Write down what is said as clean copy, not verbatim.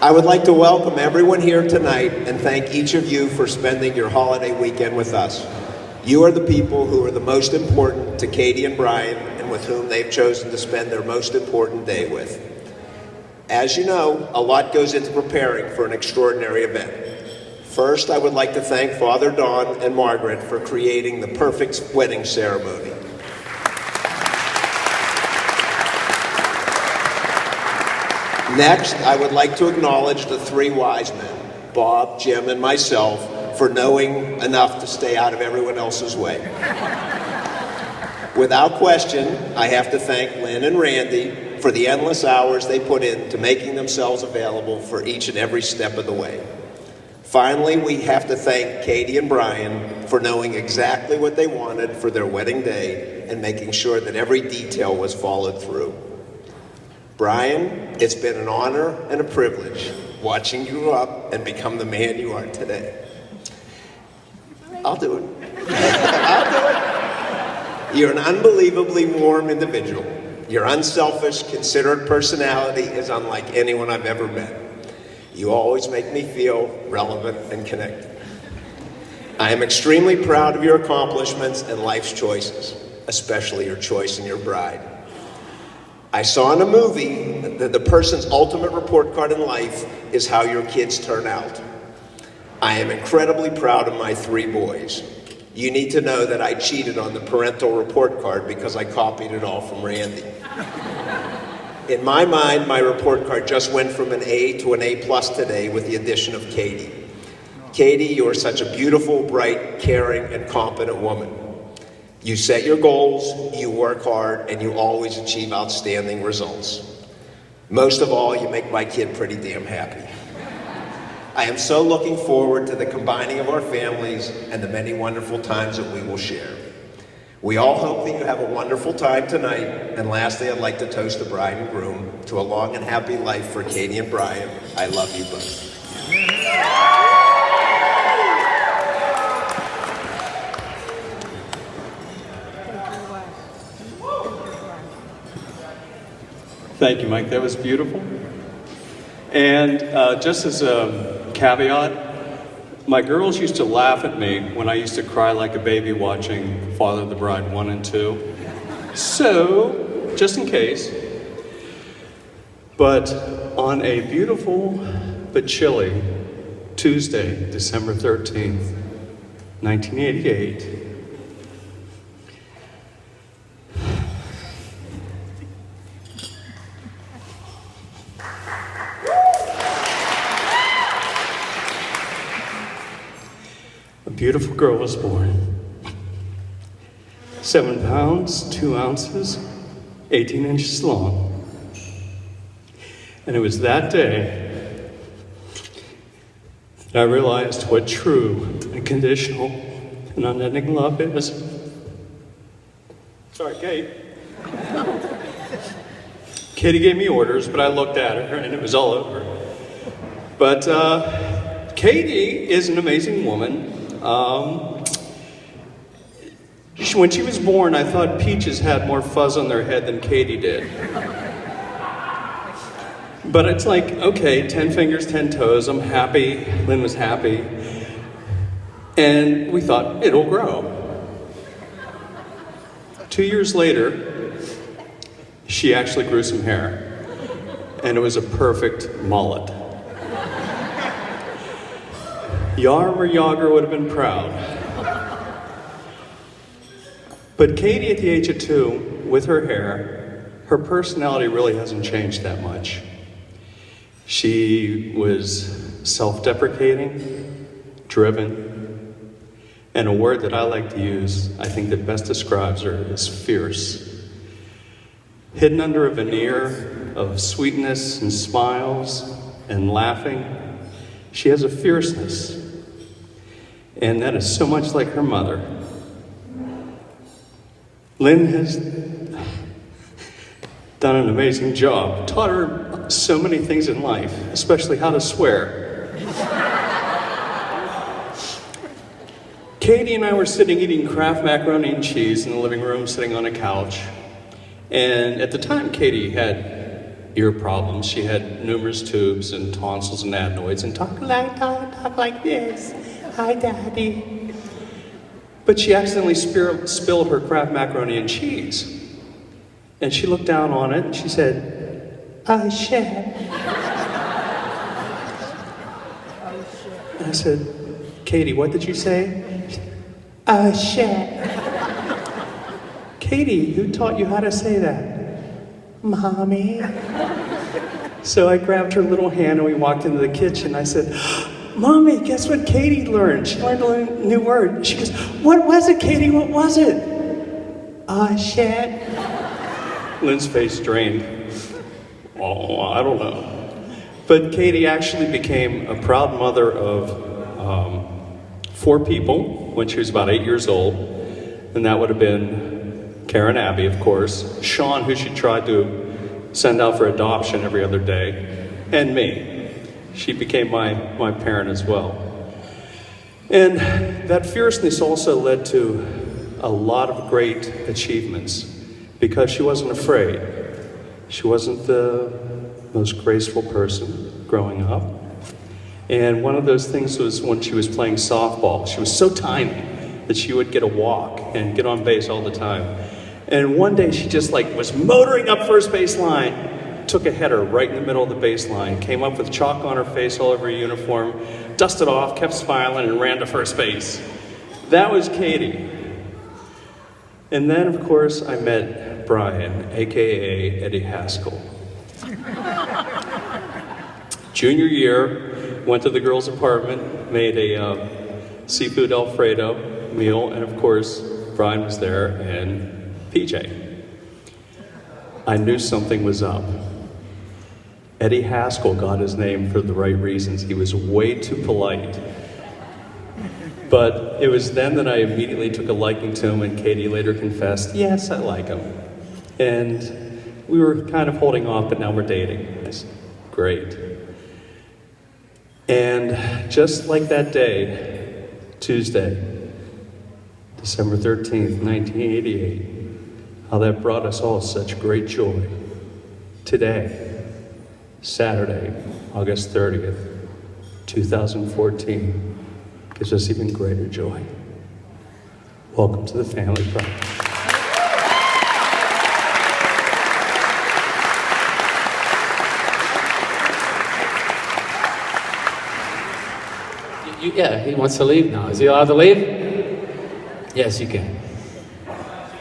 I would like to welcome everyone here tonight and thank each of you for spending your holiday weekend with us. You are the people who are the most important to Katie and Brian and with whom they've chosen to spend their most important day with. As you know, a lot goes into preparing for an extraordinary event. First, I would like to thank Father Don and Margaret for creating the perfect wedding ceremony. Next, I would like to acknowledge the three wise men, Bob, Jim, and myself, for knowing enough to stay out of everyone else's way. Without question, I have to thank Lynn and Randy for the endless hours they put into making themselves available for each and every step of the way. Finally, we have to thank Katie and Brian for knowing exactly what they wanted for their wedding day and making sure that every detail was followed through. Brian, it's been an honor and a privilege watching you grow up and become the man you are today. I'll do it. I'll do it. You're an unbelievably warm individual. Your unselfish, considerate personality is unlike anyone I've ever met. You always make me feel relevant and connected. I am extremely proud of your accomplishments and life's choices, especially your choice in your bride. I saw in a movie that the person's ultimate report card in life is how your kids turn out. I am incredibly proud of my three boys. You need to know that I cheated on the parental report card because I copied it all from Randy. In my mind, my report card just went from an A to an A+ today with the addition of Katie. Katie, you are such a beautiful, bright, caring, and competent woman. You set your goals, you work hard, and you always achieve outstanding results. Most of all, you make my kid pretty damn happy. I am so looking forward to the combining of our families and the many wonderful times that we will share. We all hope that you have a wonderful time tonight, and lastly, I'd like to toast the bride and groom to a long and happy life for Katie and Brian. I love you both. Thank you, Mike. That was beautiful. And just as a caveat, my girls used to laugh at me when I used to cry like a baby watching Father of the Bride 1 and 2. So, just in case. But on a beautiful but chilly Tuesday, December 13th, 1988, a beautiful girl was born. 7 pounds, 2 ounces, 18 inches long. And it was that day that I realized what true and conditional and unending love is. Sorry, Kate. Katie gave me orders, but I looked at her and it was all over. But Katie is an amazing woman. When she was born, I thought peaches had more fuzz on their head than Katie did. But it's like, okay, 10 fingers, 10 toes, I'm happy, Lynn was happy. And we thought, it'll grow. 2 years later, she actually grew some hair. And it was a perfect mullet. Yarm or Yager would have been proud. But Katie, at the age of 2, with her hair, her personality really hasn't changed that much. She was self-deprecating, driven, and a word that I like to use, I think that best describes her, is fierce. Hidden under a veneer of sweetness and smiles and laughing, she has a fierceness. And that is so much like her mother. Lynn has done an amazing job, taught her so many things in life, especially how to swear. Katie and I were sitting eating Kraft macaroni and cheese in the living room, sitting on a couch. And at the time, Katie had ear problems. She had numerous tubes and tonsils and adenoids and talk like this. Hi, Daddy. But she accidentally spilled her Kraft macaroni and cheese. And she looked down on it and she said, "Oh, shit." And I said, "Katie, what did you say?" "Oh, shit." "Katie, who taught you how to say that?" "Mommy." So I grabbed her little hand and we walked into the kitchen. I said, "Mommy, guess what Katie learned? She learned a new word." She goes, "What was it, Katie? What was it?" "Oh, shit." Lynn's face drained. "Oh, I don't know." But Katie actually became a proud mother of 4 people when she was about 8 years old. And that would have been Karen Abbey, of course, Sean, who she tried to send out for adoption every other day, and me. She became my parent as well. And that fierceness also led to a lot of great achievements because she wasn't afraid. She wasn't the most graceful person growing up. And one of those things was when she was playing softball. She was so tiny that she would get a walk and get on base all the time. And one day she just was motoring up first base line, took a header right in the middle of the baseline, came up with chalk on her face all over her uniform, dusted off, kept smiling, and ran to first base. That was Katie. And then, of course, I met Brian, AKA Eddie Haskell. Junior year, went to the girls' apartment, made a seafood Alfredo meal, and of course, Brian was there and PJ. I knew something was up. Eddie Haskell got his name for the right reasons. He was way too polite. But it was then that I immediately took a liking to him, and Katie later confessed, "Yes, I like him." And we were kind of holding off, but now we're dating. It's great. And just like that day, Tuesday, December 13th, 1988, how that brought us all such great joy. Today, Saturday, August 30th, 2014, gives us even greater joy. Welcome to the family, Brian. Yeah, he wants to leave now. Is he allowed to leave? Yes, you can.